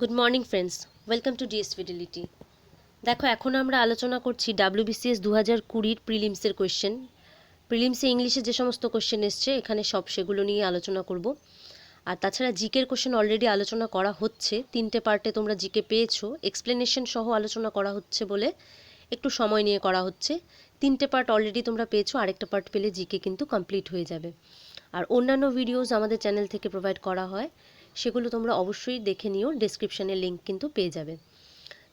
Good morning friends, welcome to DS fidelity. দেখো, এখন আমরা আলোচনা করছি WBCS 2020 প্রিলিমসের কোয়েশ্চেন। প্রিলিমসে ইংলিশে যে সমস্ত কোয়েশ্চেন এসছে এখানে সব সেগুলো নিয়ে আলোচনা করব। আর তাছাড়া জিকের কোয়েশ্চেন অলরেডি আলোচনা করা হচ্ছে, 3টে পার্টে তোমরা জিকে পেয়েছো, এক্সপ্লেনেশন সহ আলোচনা করা হচ্ছে বলে একটু সময় নিয়ে করা হচ্ছে। 3টে পার্ট অলরেডি তোমরা পেয়েছো, আরেকটা পার্ট পেলে জিকে কিন্তু কমপ্লিট হয়ে যাবে। আর অন্যান্য ভিডিওস আমাদের চ্যানেল থেকে প্রোভাইড করা হয়, সেগুলো তোমরা অবশ্যই দেখে নিও, ডেসক্রিপশানে লিঙ্ক কিন্তু পেয়ে যাবে।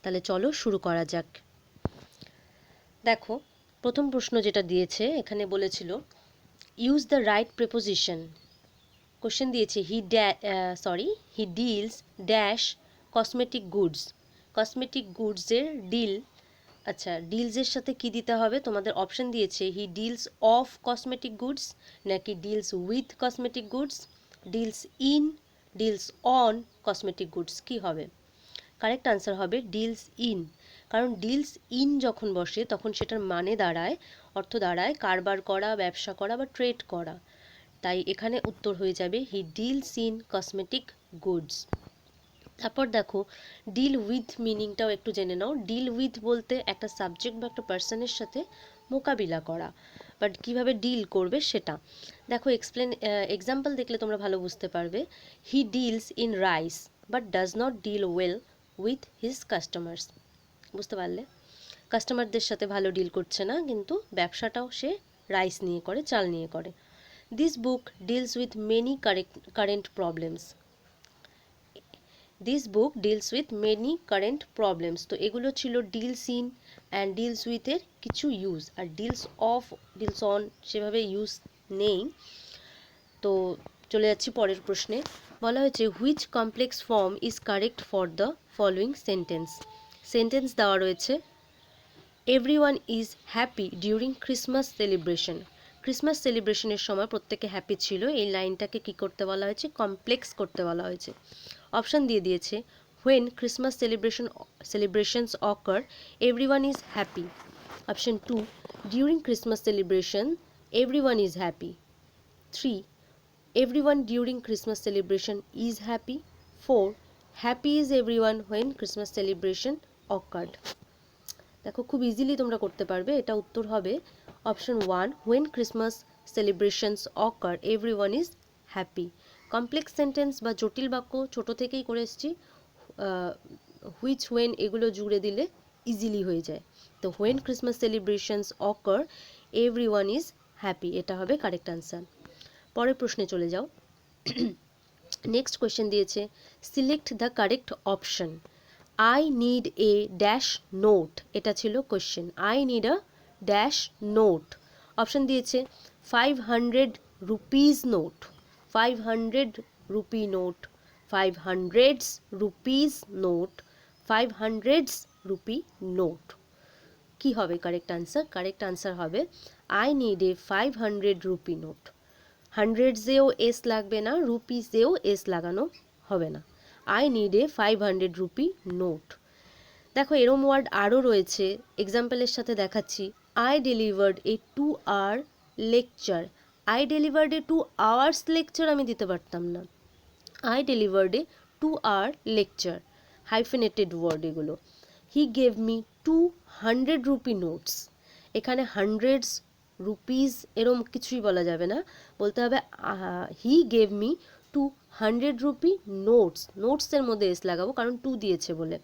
তাহলে চলো শুরু করা যাক। দেখো, প্রথম প্রশ্ন যেটা দিয়েছে এখানে বলেছিল use the right preposition. Question দিয়েছে he deals dash cosmetic goods. Cosmetic গুডসের ডিল, আচ্ছা ডিলসের সাথে কি দিতে হবে? তোমাদের অপশন দিয়েছে he deals of cosmetic goods, নাকি deals with cosmetic goods, deals in, deals on cosmetic goods. কি হবে? কারেক্ট আনসার হবে ডিলস ইন। কারণ ডিলস ইন যখন বসে তখন সেটার মানে দাঁড়ায়, অর্থ দাঁড়ায় কারবার করা, ব্যবসা করা বা ট্রেড করা। তাই এখানে উত্তর হয়ে যাবে হি ডিলস ইন কসমেটিক গুডস। তারপর দেখো, ডিল উইথ মিনিংটাও একটু জেনে নাও। ডিল উইথ বলতে একটা সাবজেক্ট বা একটা পার্সনের সাথে মোকাবিলা করা, বাট কীভাবে ডিল করবে সেটা দেখো। এক্সাম্পল দেখলে তোমরা ভালো বুঝতে পারবে। He deals in rice but does not deal well with his customers. বুঝতে পারলে? কাস্টমারদের সাথে ভালো ডিল করছে না, কিন্তু ব্যবসাটাও সে রাইস নিয়ে করে, চাল নিয়ে করে। This book deals with many current problems. This book deals with many current problems. তো এগুলো ছিল ডিলস ইন অ্যান্ড ডিলস উইথের কিছু ইউজ। আর ডিলস অফ, ডিলস অন সেভাবে ইউজ নেই। তো চলে যাচ্ছি পরের প্রশ্নে। বলা হয়েছে which complex form is correct for the following sentence. Sentence দেওয়া রয়েছে everyone is happy during Christmas celebration. Christmas সেলিব্রেশনের সময় প্রত্যেকে হ্যাপি ছিল। এই লাইনটাকে কি করতে বলা হয়েছে? কমপ্লেক্স করতে বলা হয়েছে। অপশান দিয়ে দিয়েছে when Christmas celebrations occur everyone is happy. Option 2, during Christmas celebration everyone is happy. 3, everyone during Christmas celebration is happy. 4, happy is everyone when Christmas celebration occurred. দেখো, খুব ইজিলি তোমরা করতে পারবে। এটা উত্তর হবে option 1, when Christmas celebrations occur everyone is happy. Complex sentence বা জটিল বাক্য ছোট থেকেই করে এসেছি, হুইচ হোয়েন এগুলো জুড়ে দিলে ইজিলি হয়ে যায়। তো when Christmas celebrations occur everyone is happy, এটা হবে কারেক্ট আনসার। পরের প্রশ্নে চলে যাও। নেক্সট কোয়েশ্চেন দিয়েছে select the correct option. I need a dash note, এটা ছিল কোয়েশ্চেন। I need a dash note. Option দিয়েছে 500 rupees note, 500 rupee note, 500 rupees note, 500 rupee note. কি হবে কারেক্ট আনসার? কারেক্ট আনসার হবে I need a 500 rupee note. হান্ড্রেডসেও S লাগবে না, রুপিসেও এস লাগানো হবে না। I need a 500 rupee note. দেখো, এরম ওয়ার্ড আরও রয়েছে, এক্সাম্পলের সাথে দেখাচ্ছি। I delivered a 2 hour lecture. I delivered a 2 hours lecture আমি দিতে পারতাম না। I delivered a 2 hour lecture, hyphenated word এগুলো। He gave me 200 rupee notes. এখানে হান্ড্রেডস, রুপিস এরম কিছুই বলা যাবে না, বলতে হবে he gave me 200 rupee notes. নোটসের মধ্যে এস লাগাবো, কারণ 2 দিয়েছে বলে।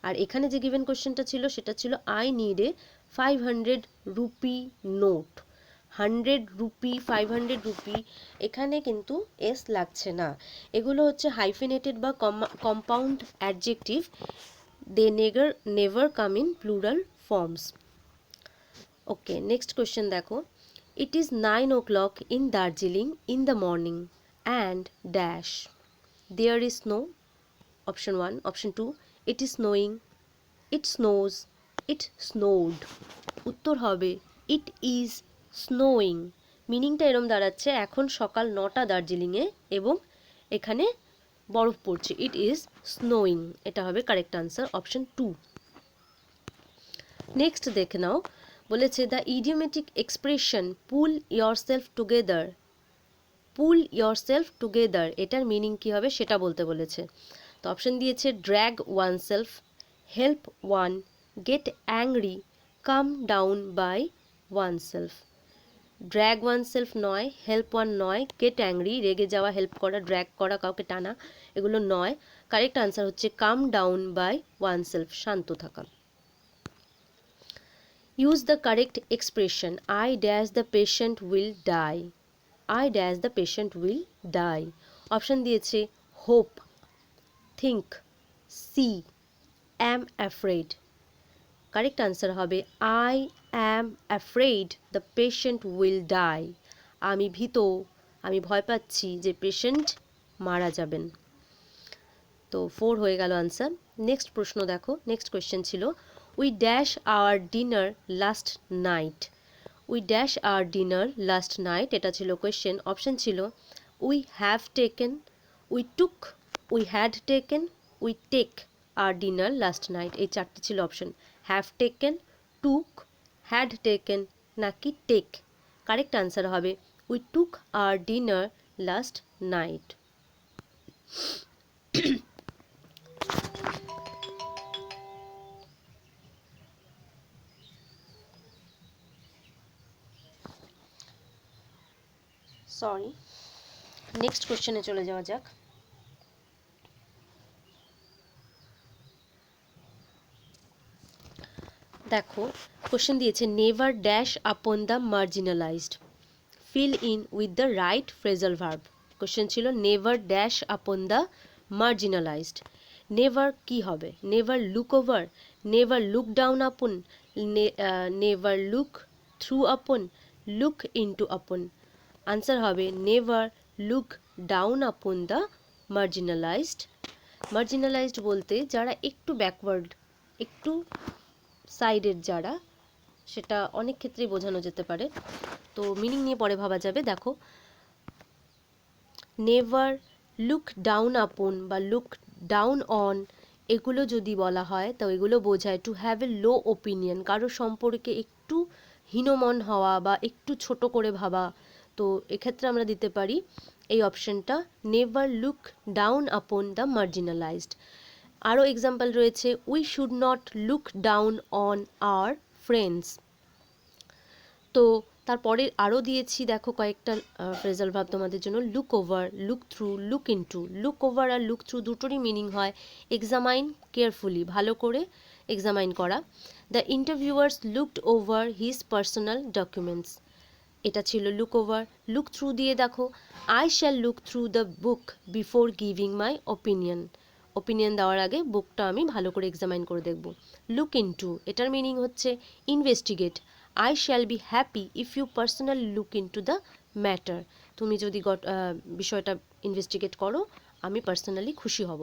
আর এখানে যে গিভেন কোশ্চেনটা ছিল সেটা ছিল I need a 500 rupee note. 100 rupee, 500 rupee, এখানে কিন্তু এস লাগছে না। এগুলো হচ্ছে হাইফেনেটেড বা compound adjective. They never come in plural forms. Okay, next question দেখো। It is 9 o'clock in Darjeeling in the morning and dash there is snow. Option 1, option 2, it is snowing, it snows, it snowed. উত্তর হবে ইট is snowing. মিনিংটা এরম দাঁড়াচ্ছে এখন সকাল 9টা দার্জিলিংয়ে এবং এখানে বরফ পড়ছে। ইট ইজ স্নোয়িং, এটা হবে কারেক্ট আনসার, অপশন 2। নেক্সট দেখে নাও, বলেছে the idiomatic expression pull yourself together. Pull yourself together এটার মিনিং কী হবে সেটা বলতে বলেছে। তো অপশন দিয়েছে drag oneself, help one, get angry, calm down by oneself. Drag oneself নয়, হেল্প ওয়ান নয়, গেট অ্যাংরি রেগে যাওয়া, হেল্প করা, ড্র্যাগ করা কাউকে টানা, এগুলো নয়। কারেক্ট আনসার হচ্ছে calm down by oneself, শান্ত থাকা। Use the correct expression I dash the patient will die. I dash the patient will die. Option দিয়েছে hope, think, see, am afraid. Correct answer হবে I am afraid the patient will die. আমি ভীত, আমি ভয় পাচ্ছি যে patient মারা যাবেন। তো 4 হয়ে গেল আনসার। নেক্সট প্রশ্ন দেখো, নেক্সট কোয়েশ্চেন ছিল we dash our dinner last night. We dash our dinner last night, এটা ছিল কোয়েশ্চেন। অপশন ছিল we have taken, we took, we had taken, we take our dinner last night. এই চারটি ছিল option, have taken, took, had taken নাকি take. Correct answer হবে we took our dinner last night. Sorry, next কোশ্চেনে চলে যাওয়া যাক। দেখো কোশ্চেন দিয়েছে never dash upon the marginalised, fill in with the right phrasal verb. Question ছিল never dash upon the marginalised. Never কি হবে? Never look over, never look down upon, never look through upon, look into upon. Answer হবে never look down upon the marginalised. Marginalised বলতে যারা একটু backward, একটু সাইডের যারা, সেটা অনেক ক্ষেত্রেই বোঝানো যেতে পারে। তো মিনিং নিয়ে পরে ভাবা যাবে। দেখো নেভার লুক ডাউন আপন বা লুক ডাউন অন, এগুলো যদি বলা হয় তো এগুলো বোঝায় to have a low opinion, কারো সম্পর্কে একটু হীনমন হওয়া বা একটু ছোট করে ভাবা। তো এক্ষেত্রে আমরা দিতে পারি এই অপশনটা, never look down upon the marginalised. আরও এক্সাম্পল রয়েছে we should not look down on our friends. তো তারপরে আরও দিয়েছি দেখো কয়েকটা ফ্রেজাল ভাব তোমাদের জন্য, look over, look through, look into. Look over আর লুক থ্রু দুটোরই মিনিং হয় এক্সামাইন কেয়ারফুলি, ভালো করে এক্সামাইন করা। The interviewers looked over his personal documents, এটা ছিল লুক ওভার। লুক থ্রু দিয়ে দেখো I shall look through the book before giving my opinion, opinion দেওয়ার আগে বুকটা আমি ভালো করে এক্সামাইন করে দেখব। লুক ইনটু, এটার মিনিং হচ্ছে investigate, I shall be happy if you personally look into the matter, তুমি যদি বিষয়টা ইনভেস্টিগেট করো আমি পার্সোনালি খুশি হব,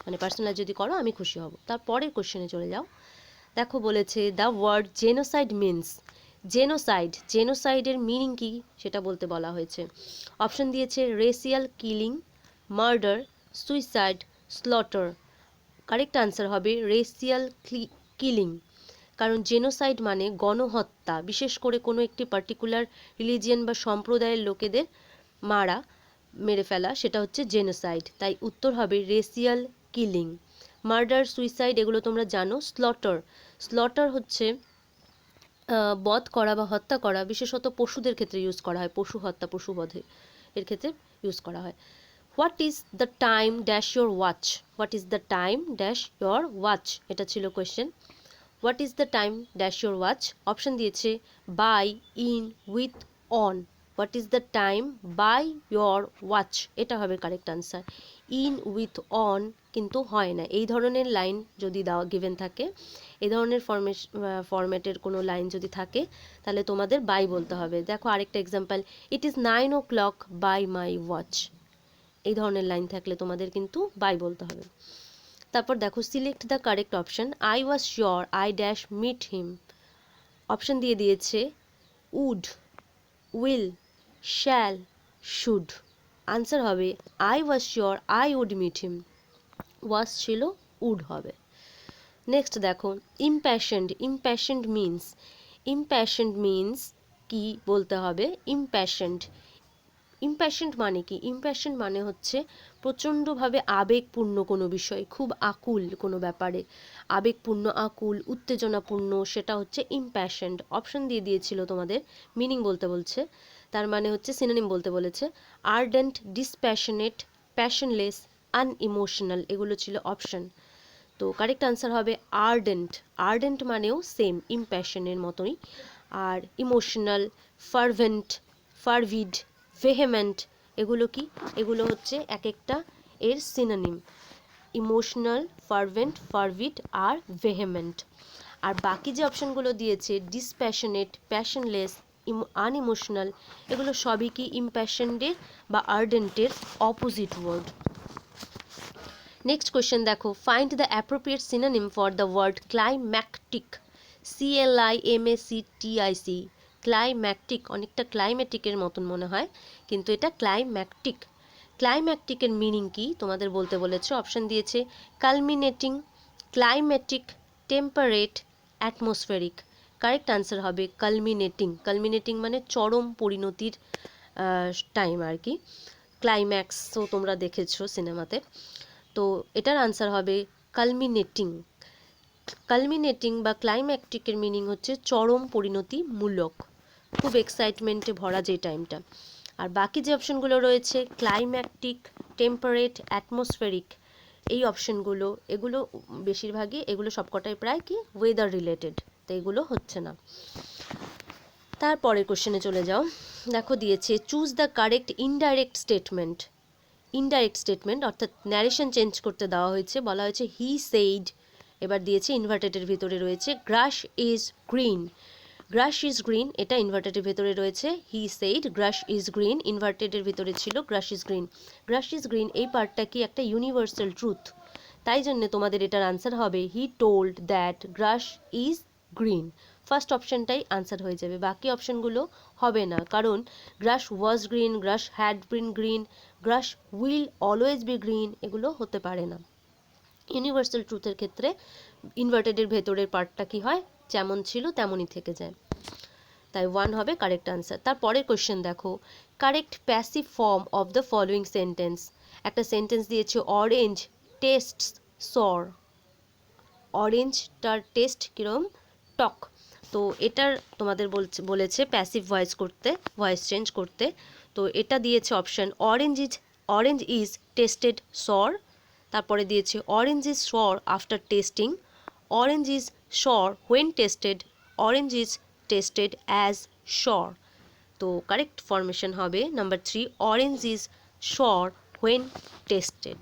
মানে পার্সোনাল যদি করো আমি খুশি হব। তারপরের কোশ্চেনে চলে যাও। দেখো বলেছে the word genocide means. Genocide, জেনোসাইডের মিনিং কি সেটা বলতে বলা হয়েছে। অপশন দিয়েছে racial killing, murder, suicide, slaughter. Correct answer হবে রেসিয়াল কিলিং, কারণ জেনোসাইড মানে গণহত্যা, বিশেষ করে কোনো একটি পার্টিকুলার রিলিজিয়ান বা সম্প্রদায়ের লোকেদের মেরে ফেলা, সেটা হচ্ছে জেনোসাইড। তাই উত্তর হবে রেসিয়াল কিলিং। মার্ডার, সুইসাইড এগুলো তোমরা জানো। স্লটার, স্লটার হচ্ছে বধ করা বা হত্যা করা, বিশেষত পশুদের ক্ষেত্রে ইউজ করা হয়, পশু হত্যা, পশু বধে এর ক্ষেত্রে ইউজ করা হয়। What is the time dash your watch, what is the time dash your watch, এটা ছিল কোয়েশ্চেন। What is the time dash your watch, option দিয়েছে by, in, with, on. What is the time by your watch, এটা হবে correct answer. In, with, on কিন্তু হয় না। এই ধরনের লাইন যদি দেওয়া গিভেন থাকে, এই ধরনের ফরম্যাটের কোনো লাইন যদি থাকে তাহলে তোমাদের বাই বলতে হবে। দেখো আরেকটা example, it is 9 o'clock by my watch, এই ধরনের লাইন থাকলে তোমাদের কিন্তু বাই বলতে হবে। তারপর দেখো select the correct option, I was sure I dash meet him. Option দিয়ে দিয়েছে would, will, shall, should. Answer হবে I was sure I would meet him, was ছিল উড হবে। নেক্সট দেখো ইমপ্যাশনড, ইমপ্যাশনড মিনস কি বলতে হবে। ইমপ্যাশনড, ইম্প্যাশেন্ট মানে কি? ইম্প্যাশেন্ট মানে হচ্ছে প্রচণ্ডভাবে আবেগপূর্ণ কোনো বিষয়, খুব আকুল কোনো ব্যাপারে, আবেগপূর্ণ, আকুল, উত্তেজনাপূর্ণ, সেটা হচ্ছে ইম্প্যাশেন্ট। অপশন দিয়ে দিয়েছিল তোমাদের, মিনিং বলতে বলছে, তার মানে হচ্ছে সিনোনিম বলতে বলেছে। আর্ডেন্ট, ডিসপ্যাশনেট, প্যাশনলেস, আনইমোশনাল, এগুলো ছিল অপশন। তো কারেক্ট আনসার হবে আর্ডেন্ট। আর্ডেন্ট মানেও সেম ইম্প্যাশনের মতোই। আর ইমোশনাল, ফার্ভেন্ট, ফারভিড, ভেহেমেন্ট, এগুলো কি? এগুলো হচ্ছে এক একটা এর সিনোনিম। ইমোশনাল, ফার্ভেন্ট, ফারভিড আর ভেহেমেন্ট। আর বাকি যে অপশনগুলো দিয়েছে, ডিসপ্যাশনেট, প্যাশনলেস, আনইমোশনাল, এগুলো সবই কি ইম্প্যাশনেটের বা আর্ডেন্টের অপোজিট ওয়ার্ড। নেক্সট কোয়েশ্চেন দেখো, find the appropriate synonym for the word climactic. CLIMACTIC, climactic, অনেকটা ক্লাইমেটিকের মতন মনে হয়, কিন্তু এটা ক্লাইম্যাকটিক। ক্লাইম্যাকটিকের মিনিং কি তোমাদের বলতে বলেছে। অপশন দিয়েছে culminating, climatic, temperate, atmospheric. Correct answer হবে কালমিনেটিং। কালমিনেটিং মানে চরম পরিণতির টাইম আর কি। ক্লাইম্যাক্সও তোমরা দেখেছো সিনেমাতে। তো এটার আনসার হবে কালমিনেটিং। কালমিনেটিং বা ক্লাইম্যাকটিকের মিনিং হচ্ছে চরম পরিণতিমূলক, খুব এক্সাইটমেন্টে ভরা যে টাইমটা। আর বাকি যে অপশনগুলো রয়েছে, ক্লাইম্যাকটিক, টেম্পারেট, অ্যাটমসফেরিক, এই অপশনগুলো, এগুলো বেশিরভাগই, এগুলো সবকটাই প্রায় কি ওয়েদার রিলেটেড, তো এগুলো হচ্ছে না। তারপরের কোশ্চেনে চলে যাও। দেখো দিয়েছে choose the correct indirect statement. Indirect statement অর্থাৎ ন্যারেশন চেঞ্জ করতে দেওয়া হয়েছে, বলা হয়েছে হি সেইড, এবার দিয়েছে ইনভার্টেডের ভিতরে রয়েছে grass is green. Grass is green, এটা ইনভার্টেডের ভিতরে রয়েছে, he said grass is green, ইনভার্টেডের ভিতরে ছিল grass is green. Grass is green এই পার্টটা কি একটা ইউনিভার্সাল ট্রুথ, তাই জন্য তোমাদের এটার আনসার হবে he told that grass is green. First অপশনটাই আনসার হয়ে যাবে, বাকি অপশনগুলো হবে না, কারণ grass was green, grass had been green, grass will always be green, এগুলো হতে পারে না। ইউনিভার্সাল ট্রুথের ক্ষেত্রে ইনভার্টেডের ভেতরের পার্টটা কি হয়, যেমন ছিল তেমনই থেকে যায়, তাই 1 হবে কারেক্ট আনসার। তারপরের কোশ্চেন দেখো, correct passive form of the following sentence. একটা সেন্টেন্স দিয়েছে অরেঞ্জ টেস্টস সর। অরেঞ্জটার টেস্ট কিরম, টক। তো এটার তোমাদের বলেছে প্যাসিভ ভয়েস করতে, ভয়েস চেঞ্জ করতে। তো এটা দিয়েছে option orange is tested sour. তারপরে দিয়েছে orange is sour after testing, orange is sour when tested, orange is tested as sour. তো কারেক্ট ফরমেশন হবে number 3, orange is sour when tested.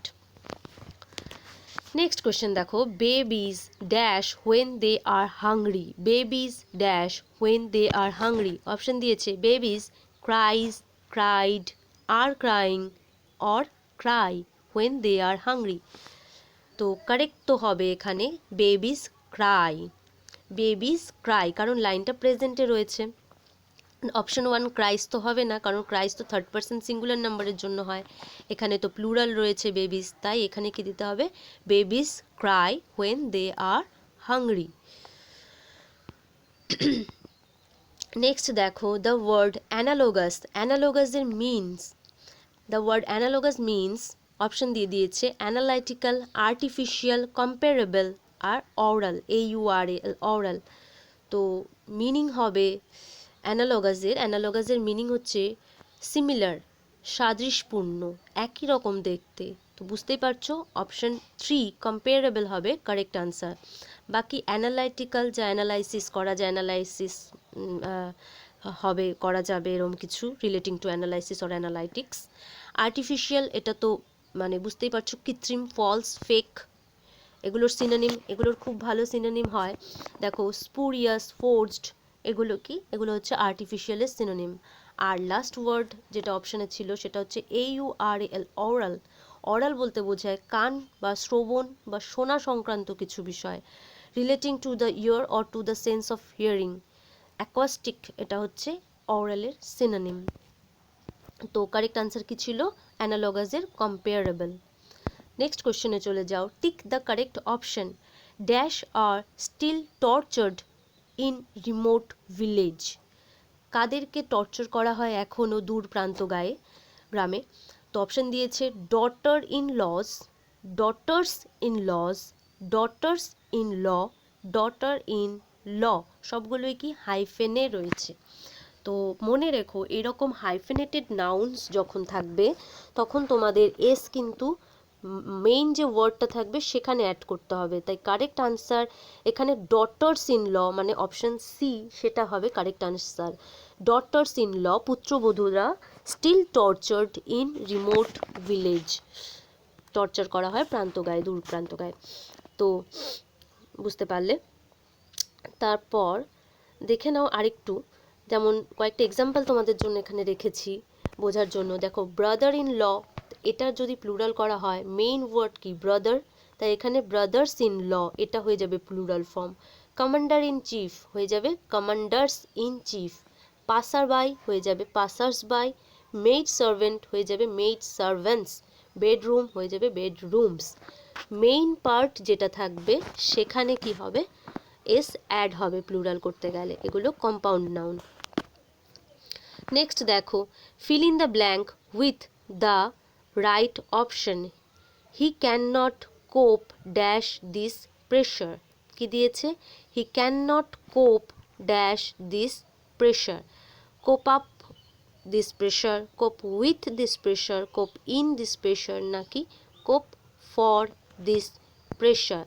Next question দেখো, babies dash when they are hungry. Babies dash when they are hungry. Option দিয়েছে babies cries, cried, are crying, or cry when they are hungry. তো correct তো হবে এখানে babies Cry. Babies Cry, কারণ লাইনটা প্রেজেন্টে রয়েছে। Option 1 ক্রাইস তো হবে না, কারণ ক্রাইস তো থার্ড পারসন সিঙ্গুলার নাম্বারের জন্য হয়, এখানে তো প্লুরাল রয়েছে বেবিস, তাই এখানে কি দিতে হবে babies cry when they are hungry. Next দেখো দ্য ওয়ার্ড অ্যানালোগাস। অ্যানালোগাসের means, the word analogous means, option দিয়ে দিয়েছে অ্যানালাইটিক্যাল, আর্টিফিশিয়াল, কম্পারেবল আর অরাল, AURAL, অরাল। তো মিনিং হবে অ্যানালগাসের মিনিং হচ্ছে সিমিলার, সাদৃশ্যপূর্ণ, একই রকম দেখতে। তো বুঝতেই পারছো অপশন 3 কম্পারেবল হবে কারেক্ট আনসার। বাকি অ্যানালাইটিক্যাল, যা অ্যানালাইসিস করা যায়, অ্যানালাইসিস হবে, করা যাবে এরকম কিছু relating to analysis or analytics. Artificial, এটা তো মানে বুঝতেই পারছো কৃত্রিম, ফলস, ফেক, এগুলোর সিনোনিম, এগুলোর খুব ভালো সিনোনিম হয়, দেখো স্পুরিয়াস, ফোর্জড, এগুলো কি, এগুলো হচ্ছে আর্টিফিশিয়ালের সিনোনিম। আর লাস্ট ওয়ার্ড যেটা অপশানে ছিল সেটা হচ্ছে AURAL, অরাল। অরাল বলতে বোঝায় কান বা শ্রবণ বা শোনা সংক্রান্ত কিছু বিষয়, relating to the ear or to the sense of hearing. Acoustic, এটা হচ্ছে অরালের সিনোনিম। তো কারেক্ট আনসার কি ছিল অ্যানালগাসের কম্পারেবল। নেক্সট কোশ্চেনে চলে যাও, tick the correct option. Dash are still tortured in remote village. কাদেরকে টর্চার করা হয় এখনও দূর প্রান্ত গায়ে, গ্রামে। তো অপশন দিয়েছে daughter in laws, daughters in laws, daughters in law, daughter in law, সবগুলোই কি হাইফেনে রয়েছে। তো মনে রেখো এরকম হাইফেনেটেড নাউন্স যখন থাকবে তখন তোমাদের এস কিন্তু মেইন যে ওয়ার্ডটা থাকবে সেখানে অ্যাড করতে হবে। তাই কারেক্ট আনসার এখানে ডটার্স ইন ল মানে অপশন সি, সেটা হবে correct answer. Daughters in law, পুত্রবধূরা still tortured in remote village, টর্চার করা হয় প্রান্তগায়ে, দূর প্রান্তগায়ে। তো বুঝতে পারলে। তারপর দেখে নাও আরেকটু, যেমন কয়েকটা এক্সাম্পল তোমাদের জন্য এখানে রেখেছি বোঝার জন্য। দেখো ব্রাদার ইন ল, এটার যদি প্লুরাল করা হয়, মেইন ওয়ার্ড কি ব্রাদার, তাই এখানে ব্রাদার্স ইন ল এটা হয়ে যাবে plural form. Commander in chief হয়ে যাবে commanders in chief, passer by হয়ে যাবে পাসার্স বাই, মেড সার্ভেন্ট হয়ে যাবে মেড সার্ভেন্টস, বেডরুম হয়ে যাবে বেডরুমস। মেইন পার্ট যেটা থাকবে সেখানে কি হবে, এস অ্যাড হবে প্লুরাল করতে গেলে, এগুলো কম্পাউন্ড নাউন। নেক্সট দেখো, fill in the blank with the right option. He can not cope dash this pressure, কি দিয়েছে, he can not cope dash this pressure, cope up this pressure, cope with this pressure, cope in this pressure, নাকি cope for this pressure.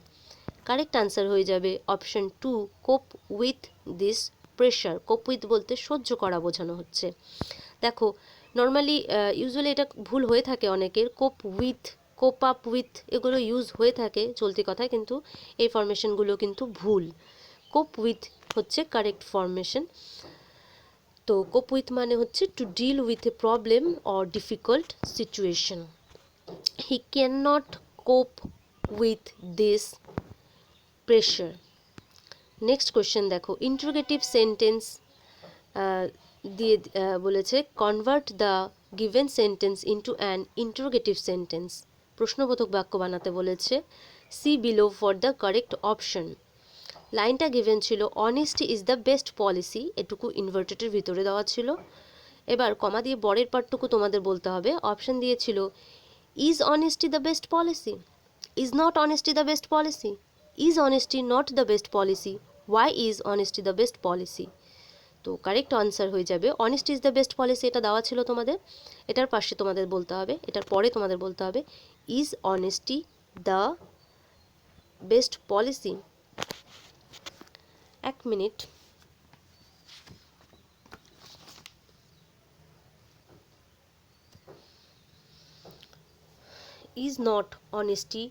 Correct answer হয়ে যাবে option two, cope with this pressure. Cope with বলতে সহ্য করা বোঝানো হচ্ছে। দেখো normally usually এটা ভুল হয়ে থাকে অনেকের, কোপ উইথ, কোপ আপ উইথ এগুলো ইউজ হয়ে থাকে চলতি কথায়, কিন্তু এই ফরমেশনগুলো কিন্তু ভুল। কোপ উইথ হচ্ছে কারেক্ট ফরমেশন। তো কোপ উইথ মানে হচ্ছে to deal with a problem or difficult situation. He can not cope with this pressure. Next question দেখো, ইন্টারোগেটিভ সেন্টেন্স দিয়ে বলেছে convert the given sentence into an interrogative sentence, প্রশ্নবোধক বাক্য বানাতে বলেছে। See below for the correct option. লাইনটা given ছিল honesty is the best policy, এটুকু ইনভার্টেডের ভিতরে দেওয়া ছিল। এবার কমা দিয়ে বরের পার্টটুকু তোমাদের বলতে হবে। অপশন দিয়েছিল is honesty the best policy, is not honesty the best policy, is honesty not the best policy, why is honesty the best policy. তো কারেক্ট আনসার হয়ে যাবে honesty is the best policy, এটা দেওয়া ছিল তোমাদের। এটার পাশে তোমাদের বলতে হবে, এটার পরে তোমাদের বলতে হবে is honesty the best policy. এক minute. Is not honesty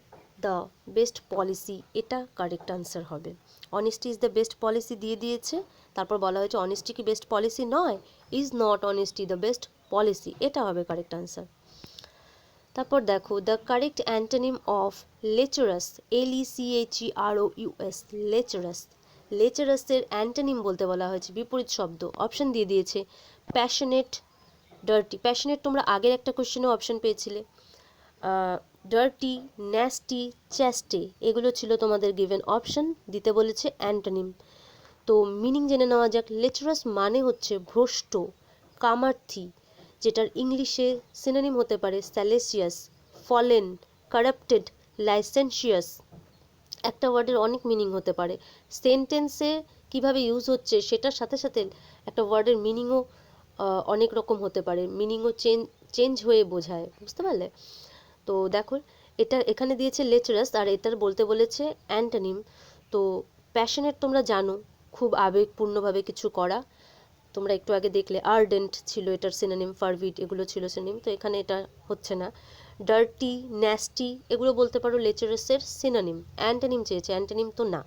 the best policy, এটা কারেক্ট আনসার হবে। Honesty is the best policy দিয়ে দিয়েছে, তারপর বলা হয়েছে অনেস্টি কি বেস্ট পলিসি নয়, is not honesty the best policy, এটা হবে কারেক্ট আনসার। তারপর দেখো, the correct antonym of lecherous, LECHEROUS, lecherous, লেচারাসের অ্যান্টোনিম বলতে বলা হয়েছে, বিপরীত শব্দ। অপশন দিয়ে দিয়েছে প্যাশনেট, ডার্টি। প্যাশনেট তোমরা আগের একটা কোশ্চেনে অপশন পেয়েছিলে। ডার্টি, ন্যাস্টি, চ্যাস্টে, এগুলো ছিল তোমাদের গিভেন অপশন, দিতে বলেছে অ্যান্টোনিম। তো মিনিং জেনে নেওয়া যাক। লেচারাস মানে হচ্ছে ভ্রষ্ট, কামার্থী, যেটার ইংলিশে সিনোনিম হতে পারে স্যালেসিয়াস, ফলেন, কারাপ্টেড, লাইসেন্সিয়াস। একটা ওয়ার্ডের অনেক মিনিং হতে পারে, সেন্টেন্সে কিভাবে ইউজ হচ্ছে সেটার সাথে সাথে একটা ওয়ার্ডের মিনিংও অনেক রকম হতে পারে, মিনিংও চেঞ্জ হয়ে বোঝায়, বুঝতে পারলে। তো দেখো এটা এখানে দিয়েছে লেচারাস, আর এটার বলতে বলেছে অ্যান্টোনিম। তো প্যাশনেট তোমরা জানো, খুব আবেগপূর্ণভাবে কিছু করা, তোমরা একটু আগে দেখলে আর্ডেন্ট ছিল এটার সিনোনিম, ফারভিড এগুলো ছিল সিনোনিম, তো এখানে এটা হচ্ছে না। ডার্টি, ন্যাস্টি এগুলো বলতে পারো লেচারাসের সিনোনিম, অ্যান্টোনিম চেয়েছে, অ্যান্টোনিম তো না।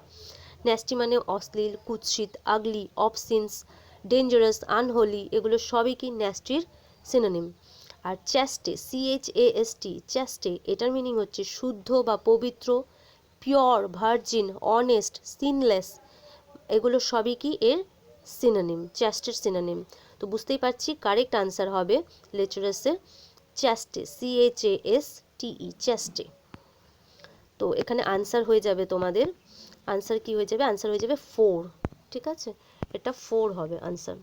ন্যাস্টি মানে অশ্লীল, কুৎসিত, আগলি, অবসিনস, ডেঞ্জারাস, আনহোলি, এগুলো সবই কি ন্যাস্টির সিনোনিম। আর চ্যাস্টে, CHAST, চ্যাস্টে, এটার মিনিং হচ্ছে শুদ্ধ বা পবিত্র, পিওর, ভার্জিন, অনেস্ট, সিনলেস, এগুলো সবই কি এর সিনোনিম, চ্যাস্টের সিনোনিম। তো বুঝতেই পারছি কারেক্ট আনসার হবে লেচারাসের চ্যাস্টে, CHASTE, চ্যাস্টে। তো এখানে আনসার হয়ে যাবে তোমাদের, আনসার কি হয়ে যাবে, আনসার হয়ে যাবে 4, ঠিক আছে, এটা 4 হবে আনসার।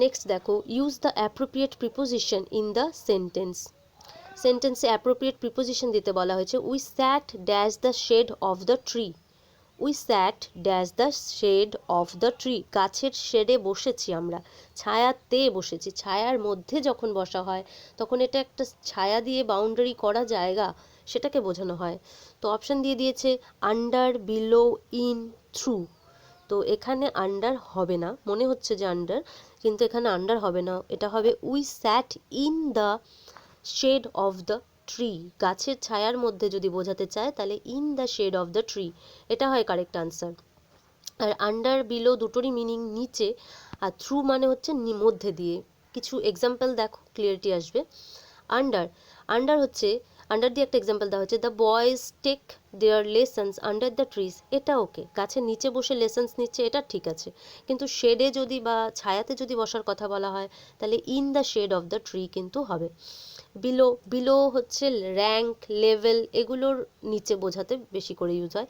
নেক্সট দেখো, use the appropriate preposition in the sentence. সেন্টেন্সে অ্যাপ্রোপ্রিয়েট প্রিপোজিশন দিতে বলা হয়েছে। We sat dash the shade of the tree. We sat dash the shade of the tree, গাছের শেডে বসেছি আমরা, ছায়াতে বসেছি। ছায়ার মধ্যে যখন বসা হয় তখন এটা একটা ছায়া দিয়ে বাউন্ডারি করা জায়গা, সেটাকে বোঝানো হয়। তো অপশান দিয়ে দিয়েছে আন্ডার, বিলো, ইন, থ্রু। তো এখানে আন্ডার হবে না, মনে হচ্ছে যে আন্ডার, কিন্তু এখানে আন্ডার হবে না, এটা হবে we sat in the shade of the tree. গাছের ছায়ার মধ্যে যদি বোঝাতে চায় তাহলে in the shade of the tree, এটা হয় কারেক্ট আনসার। আর আন্ডার, বিলো দুটোরই মিনিং নিচে, আর থ্রু মানে হচ্ছে মধ্যে দিয়ে। কিছু এক্সাম্পল দেখো, ক্লিয়ারিটি আসবে। আন্ডার, আন্ডার হচ্ছে, আন্ডার দিয়ে একটা এক্সাম্পল দেওয়া হচ্ছে, the boys take their lessons under the trees. এটা ওকে, গাছের নিচে বসে লেসন্স নিচ্ছে, এটা ঠিক আছে। কিন্তু শেডে যদি বা ছায়াতে যদি বসার কথা বলা হয় তাহলে in the shade of the tree কিন্তু হবে। বিলো, বিলো হচ্ছে র্যাঙ্ক, লেভেল, এগুলোর নিচে বোঝাতে বেশি করে ইউজ হয়।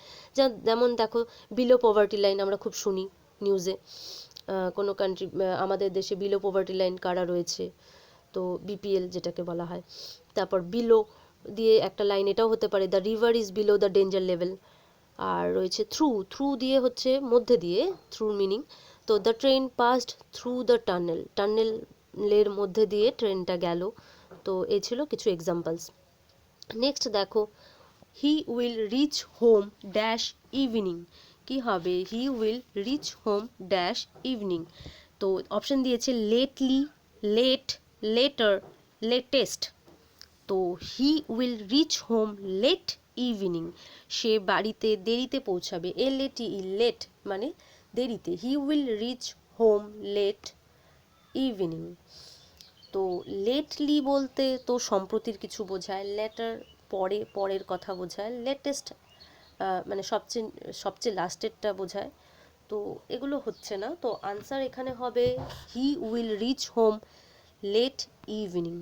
যেমন দেখো, বিলো পভার্টি লাইন আমরা খুব শুনি নিউজে, কোনো কান্ট্রি, আমাদের দেশে বিলো পভার্টি লাইন কারা রয়েছে, তো বিপিএল যেটাকে বলা হয়। তারপর বিলো দিয়ে একটা লাইন এটাও হতে পারে, the river is below the danger level. আর রয়েছে থ্রু, থ্রু দিয়ে হচ্ছে মধ্যে দিয়ে, থ্রু মিনিং। তো the train passed through the tunnel, টানেলের মধ্যে দিয়ে ট্রেনটা গেল। তো এই ছিল কিছু এক্সাম্পলস। নেক্সট দেখো, he will reach home dash evening. কি হবে? He will reach home dash evening. তো অপশন দিয়েছে লেটলি, লেট, লেটার, লেটেস্ট। তো he will reach home late evening, সে বাড়িতে দেরিতে পৌঁছাবে। LATE, লেট মানে দেরিতে। He will reach home late evening. তো লেটলি বলতে তো সম্প্রতির কিছু বোঝায়, লেটার পরে, পরের কথা বোঝায়, লেটেস্ট মানে সবচেয়ে সবচেয়ে লাস্টেরটা বোঝায়। তো এগুলো হচ্ছে না, তো আনসার এখানে হবে he will reach home late evening.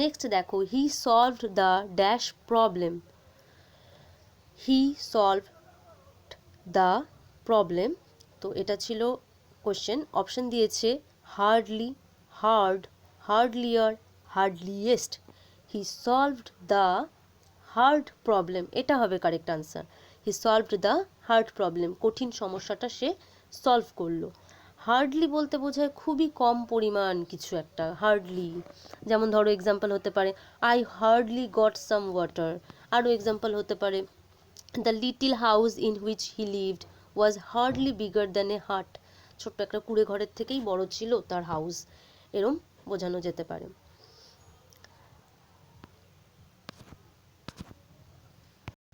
Next দেখো, he solved the dash problem. He solved the problem, তো এটা ছিল কোশ্চেন। অপশন দিয়েছে hardly, hard, hardlier, hardliest. He solved the hard problem, এটা হবে correct answer. He solved the hard problem, কঠিন সমস্যাটা সে solve করলো। হার্ডলি বলতে বোঝায় খুবই কম পরিমাণ কিছু একটা, হার্ডলি। যেমন ধরো এক্সাম্পল হতে পারে, I hardly got some water. আরও এক্সাম্পল হতে পারে, the little house in which he lived was hardly bigger than a hut. ছোট্ট একটা কুঁড়ে ঘরের থেকেই বড় ছিল তার হাউস, এরম বোঝানো যেতে পারে।